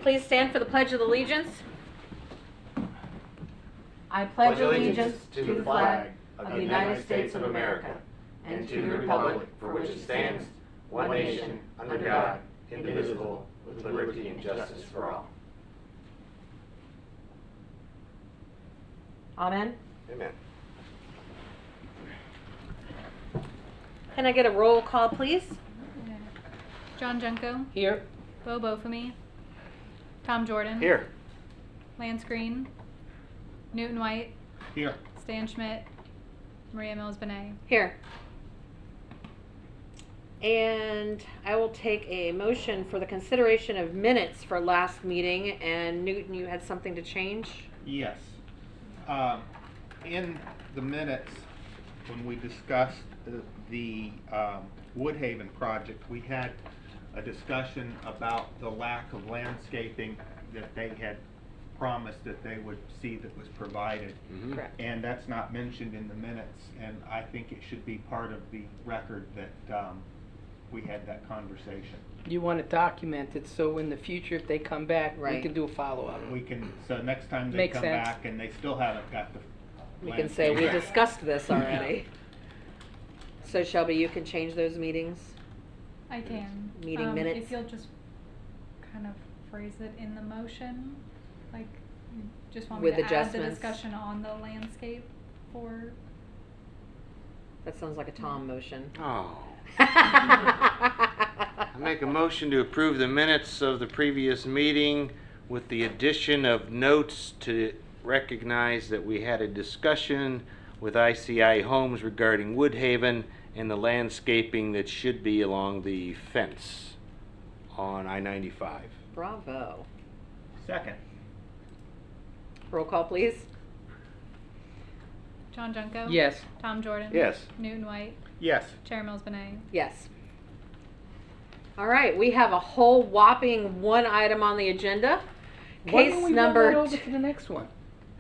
Please stand for the Pledge of Allegiance. I pledge allegiance to the flag of the United States of America and to the republic for which it stands, one nation, under God, indivisible, with liberty and justice for all. Amen. Amen. Can I get a roll call, please? John Junko, Here. Bo Bofamy, Tom Jordan, Here. Lance Green, Newton White, Here. Stan Schmidt, Maria Mills Benet. Here. And I will take a motion for the consideration of minutes for last meeting. And Newton, you had something to change? Yes. In the minutes, when we discussed the Woodhaven project, we had a discussion about the lack of landscaping that they had promised that they would see that was provided. Mm-hmm. Correct. And that's not mentioned in the minutes, and I think it should be part of the record that we had that conversation. You want to document it so in the future, if they come back, we Right. can do a follow-up. We can, so next time they Makes come sense. back and they still haven't got the We can say we landscape. discussed this already. So Shelby, you can change those meetings? I can. Meeting minutes. If you'll just kind of phrase it in the motion, like you just want me With to add the adjustments. discussion on the landscape for. That sounds like a Tom motion. Oh. I make a motion to approve the minutes of the previous meeting with the addition of notes to recognize that we had a discussion with ICI Homes regarding Woodhaven and the landscaping that should be along the fence on I-95. Bravo. Second. Roll call, please. John Junko? Yes. Tom Jordan? Yes. Newton White? Yes. Chair Mills Benet? Yes. All right, we have a whole whopping one item on the agenda. Why Case didn't we number. roll that over to the next one?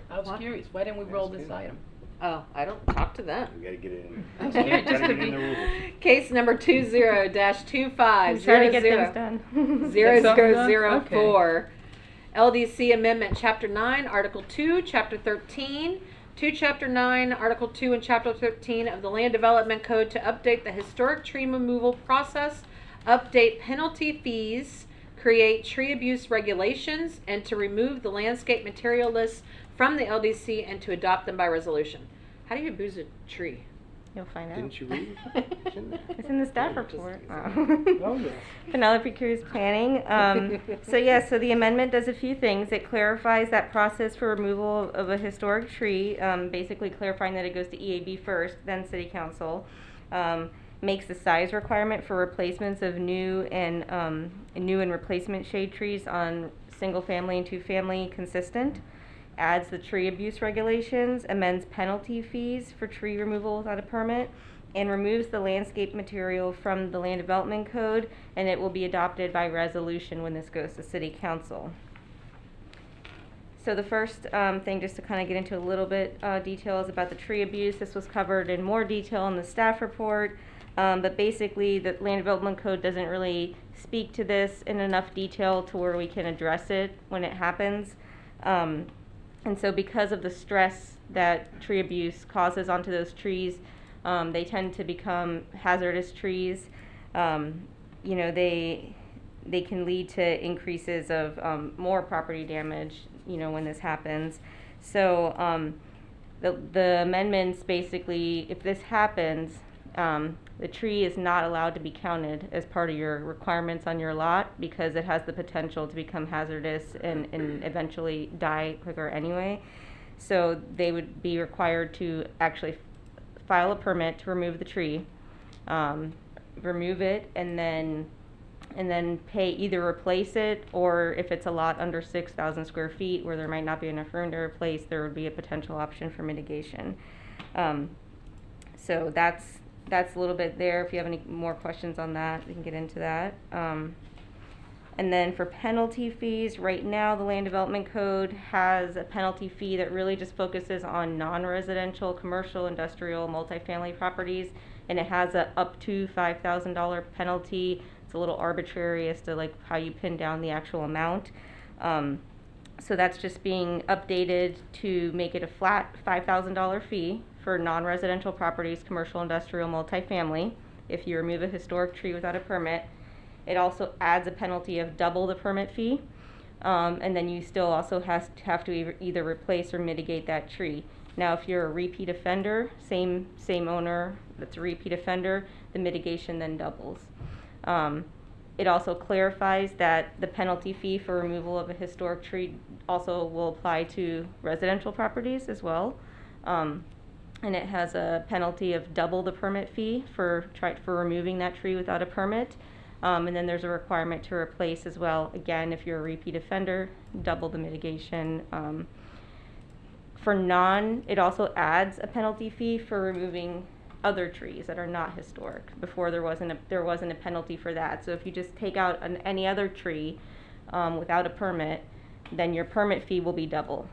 I was What? curious. Why didn't we roll this item? Oh, I don't talk to them. We gotta get it in. I was curious, just Gotta to get in the be. rules. Case number 20-2500. Try to get things done. Get something done? 0004. LDC Amendment Chapter 9, Article 2, Chapter 13, to Chapter 9, Article 2, and Chapter 13 of the Land Development Code to update the historic tree removal process, update penalty fees, create tree abuse regulations, and to remove the landscape material list from the LDC and to adopt them by resolution. How do you abuse a tree? You'll find out. Didn't you read it? It's in there. It's in the staff Yeah, just- report. Oh, yes. Penelope Cruz Planning. So the amendment does a few things. It clarifies that process for removal of a historic tree, basically clarifying that it goes to EAB first, then City Council. Makes the size requirement for replacements of new and replacement shade trees on single family and two family consistent. Adds the tree abuse regulations, amends penalty fees for tree removal without a permit, and removes the landscape material from the Land Development Code, and it will be adopted by resolution when this goes to City Council. So the first thing, just to kind of get into a little bit details about the tree abuse. This was covered in more detail in the staff report, but basically the Land Development Code doesn't really speak to this in enough detail to where we can address it when it happens. And so because of the stress that tree abuse causes onto those trees, they tend to become hazardous trees. They can lead to increases of more property damage, when this happens. So the amendments basically, if this happens, the tree is not allowed to be counted as part of your requirements on your lot because it has the potential to become hazardous and eventually die quicker anyway. So they would be required to actually file a permit to remove the tree, remove it, and then pay, either replace it, or if it's a lot under 6,000 square feet where there might not be enough room to replace, there would be a potential option for mitigation. So that's a little bit there. If you have any more questions on that, we can get into that. And then for penalty fees, right now the Land Development Code has a penalty fee that really just focuses on non-residential, commercial, industrial, multifamily properties, and it has a up to $5,000 penalty. It's a little arbitrary as to like how you pin down the actual amount. So that's just being updated to make it a flat $5,000 fee for non-residential properties, commercial, industrial, multifamily, if you remove a historic tree without a permit. It also adds a penalty of double the permit fee. And then you still also have to either replace or mitigate that tree. Now, if you're a repeat offender, same owner that's a repeat offender, the mitigation then doubles. It also clarifies that the penalty fee for removal of a historic tree also will apply to residential properties as well. And it has a penalty of double the permit fee for removing that tree without a permit. And then there's a requirement to replace as well. Again, if you're a repeat offender, double the mitigation. It also adds a penalty fee for removing other trees that are not historic. Before there wasn't a penalty for that. So if you just take out any other tree without a permit, then your permit fee will be double.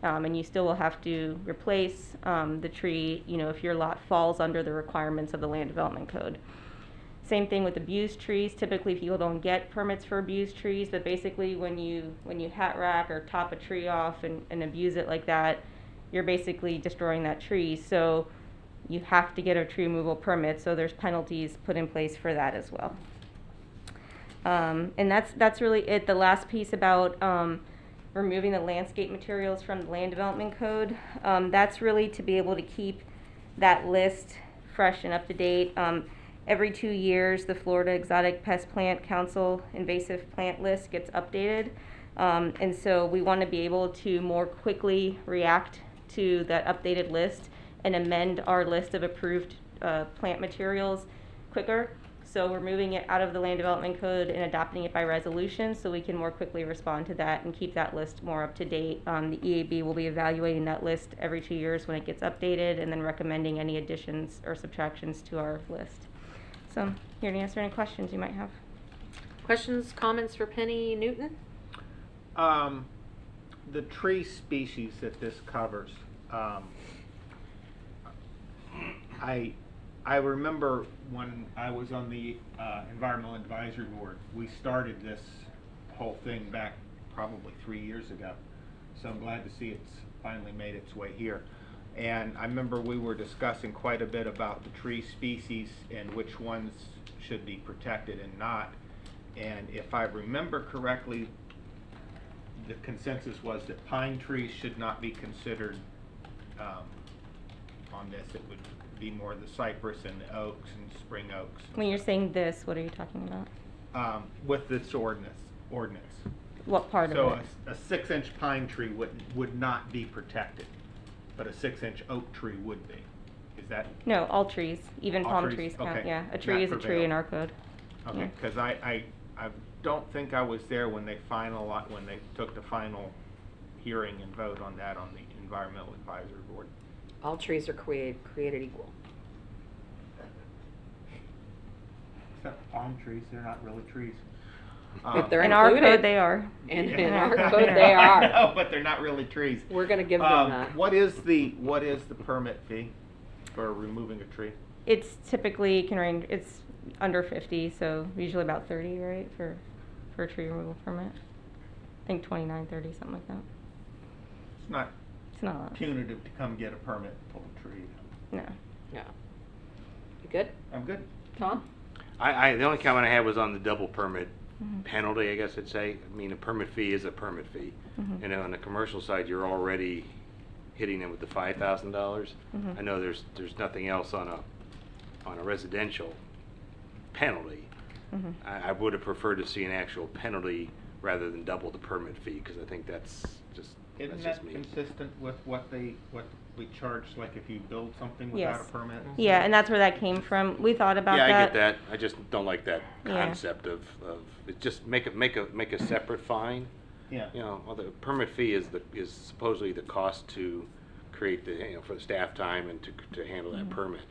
And you still will have to replace the tree, if your lot falls under the requirements of the Land Development Code. Same thing with abused trees. Typically, people don't get permits for abused trees, but basically when you hat rack or top a tree off and abuse it like that, you're basically destroying that tree. So you have to get a tree removal permit, so there's penalties put in place for that as well. And that's really it. The last piece about removing the landscape materials from the Land Development Code, that's really to be able to keep that list fresh and up to date. Every 2 years, the Florida Exotic Pest Plant Council invasive plant list gets updated. And so we want to be able to more quickly react to that updated list and amend our list of approved plant materials quicker. So we're moving it out of the Land Development Code and adopting it by resolution so we can more quickly respond to that and keep that list more up to date. The EAB will be evaluating that list every 2 years when it gets updated and then recommending any additions or subtractions to our list. So I'm here to answer any questions you might have. Questions, comments for Penny Newton? The tree species that this covers, I remember when I was on the Environmental Advisory Board, we started this whole thing back probably 3 years ago. So I'm glad to see it's finally made its way here. And I remember we were discussing quite a bit about the tree species and which ones should be protected and not. And if I remember correctly, the consensus was that pine trees should not be considered on this. It would be more the cypress and the oaks and spring oaks. When you're saying this, what are you talking about? With this ordinance. What part So of it? a 6-inch pine tree would not be protected, but a 6-inch oak tree would be. Is that? No, all trees, even All palm trees, trees count, okay. yeah. A Not tree is a prevail. tree in our code. Okay, Yeah. because I don't think I was there when they took the final hearing and vote on that on the Environmental Advisory Board. All trees are created equal. Except palm trees, they're not really trees. If they're In our included. code, they are. And Yeah. in our code, they are. No, but they're not really trees. We're gonna give them that. What is the permit fee for removing a tree? It's typically can range, it's under 50, so usually about 30, right, for a tree removal permit. I think 29, 30, something like that. It's not It's not a lot. punitive to come get a permit and pull a tree. No. Yeah. You good, I'm good. Tom? The only comment I had was on the double permit Mhm. penalty, I guess I'd say. I mean, a permit fee is a permit fee. Mhm. On the commercial side, you're already hitting them with the $5,000. Mhm. I know there's nothing else on a residential penalty. Mhm. I would have preferred to see an actual penalty rather than double the permit fee, because I think that's just Isn't just that me. consistent with what we charge, like if you build something without Yes. a permit? Yeah, and that's where that came from. We thought about Yeah, that. I get that. I just don't like that Yeah. concept of it. Just make a separate fine. Yeah. Well, the permit fee is supposedly the cost to create for the staff time and to handle that permit.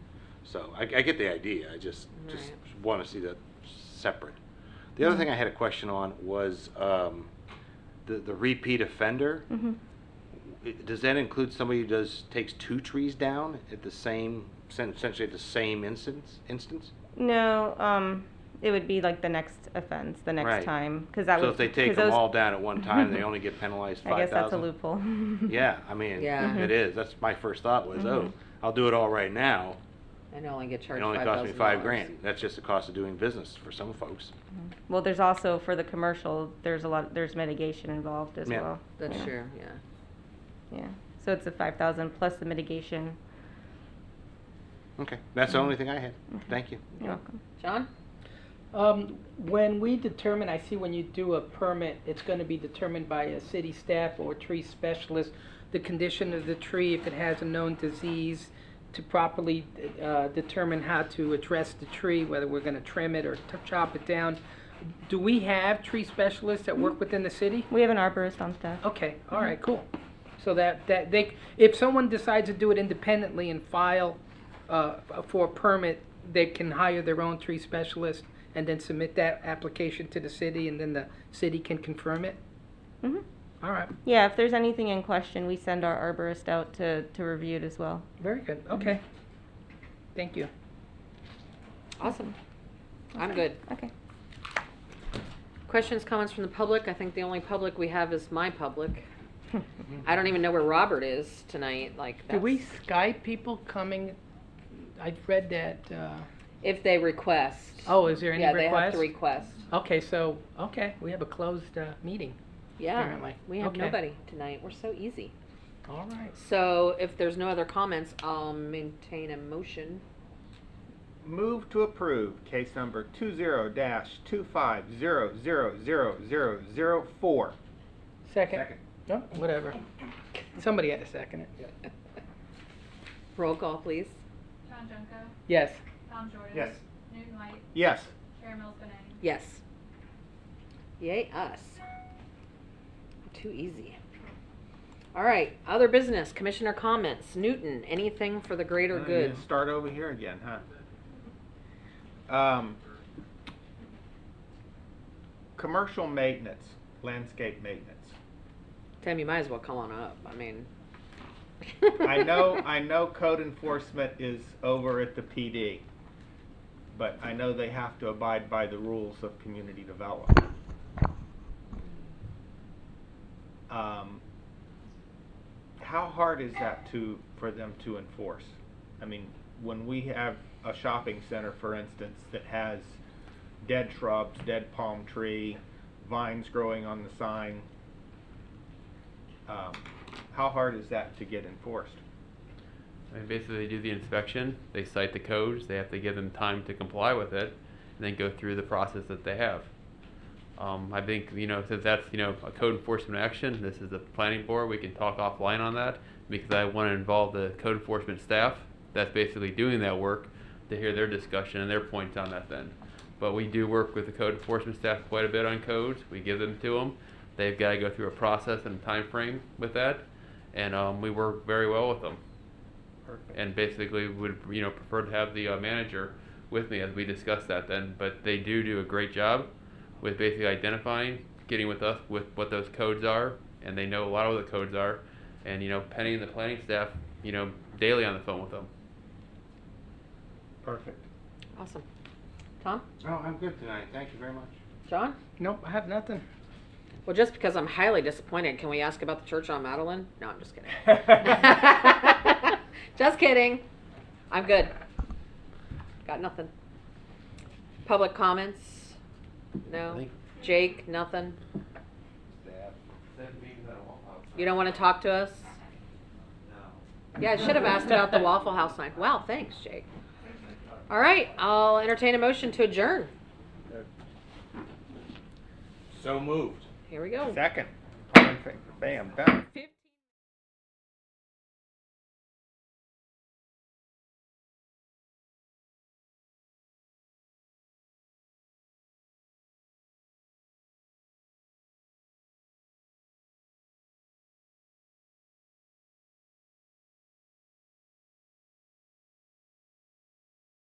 So I get the idea. I just Right. want to see that separate. The other thing I had a question on was the repeat offender. Mhm. Does that include somebody who takes 2 trees down at the same, essentially at the same instance? No, It would be like the next offense, the Right. next time, because that So would. if they take 'cause them those- all down at one time, they only get penalized 5,000? I guess that's a loophole. Yeah, I mean, Yeah. it is. That's my first thought was, oh, I'll do it all right now. And only get It charged only cost me $5,000. $5,000. That's just the cost of doing business for some folks. Well, there's also, for the commercial, there's mitigation involved as Yeah. well. That's Yeah. true, yeah. Yeah, so it's a 5,000 plus the mitigation. Okay, that's the only thing I had. Thank you. You're welcome. John? When we determine, I see when you do a permit, it's gonna be determined by a city staff or tree specialist, the condition of the tree, if it has a known disease, to properly determine how to address the tree, whether we're gonna trim it or chop it down. Do we have tree specialists that work within the city? We have an arborist on staff. Okay, all right, cool. So that they, if someone decides to do it independently and file for a permit, they can hire their own tree specialist and then submit that application to the city, and then the city can confirm it? hmm All right, Yeah, if there's anything in question, we send our arborist out to review it as well. very good, okay. Thank you. Awesome. I'm good. Okay. Questions, comments from the public? I think the only public we have is my public. I don't even know where Robert is tonight, like. Do we that's- Skype people coming? I read that, If they request. oh, is there any Yeah, they have requests? to request. Okay, so, okay, we have a closed meeting. Yeah, Apparently. we have Okay. nobody tonight. We're so easy. All right. So if there's no other comments, I'll maintain a motion. Move to approve case number 20-25000004. Second? No, whatever. Somebody had to second it. Roll call, please. John Junko, Yes. Tom Jordan. Yes. Newton White, Yes. Karen Mills Benay. Yes. Yay, us. Too easy. All right, other business, commissioner comments. Newton, anything for the greater You good? Start over here again, huh? Commercial maintenance, landscape maintenance. Tim, you might as well come on up. I mean. I know code enforcement is over at the PD, but I know they have to abide by the rules of community development. How hard is that for them to enforce? I mean, when we have a shopping center, for instance, that has dead shrubs, dead palm tree, vines growing on the sign, how hard is that to get enforced? I mean, basically, they do the inspection, they cite the codes, they have to give them time to comply with it, and then go through the process that they have. I think, since that's, a code enforcement action, this is the planning board, we can talk offline on that, because I want to involve the code enforcement staff that's basically doing that work to hear their discussion and their points on that then. But we do work with the code enforcement staff quite a bit on codes, we give them to them, they've got to go through a process and a time frame with that, and we work very well with them. Perfect. And basically would, prefer to have the manager with me as we discuss that then, but they do a great job with basically identifying, getting with us with what those codes are, and they know a lot of what the codes are, and, Penny and the planning staff, daily on the phone with them. Perfect. Awesome. Tom? Oh, I'm good tonight. Thank you very much. John? Nope, I have nothing. Well, just because I'm highly disappointed, can we ask about the church on Madeline? No, I'm just kidding. Just kidding. I'm good. Got nothing. Public comments? No. think- Jake, nothing. You don't want to talk to us? No. Yeah, I should have asked about the Waffle House night. Wow, thanks, Jake. All right, I'll entertain a motion to adjourn. So moved. Here we go. Second. All in favor? Bam, done.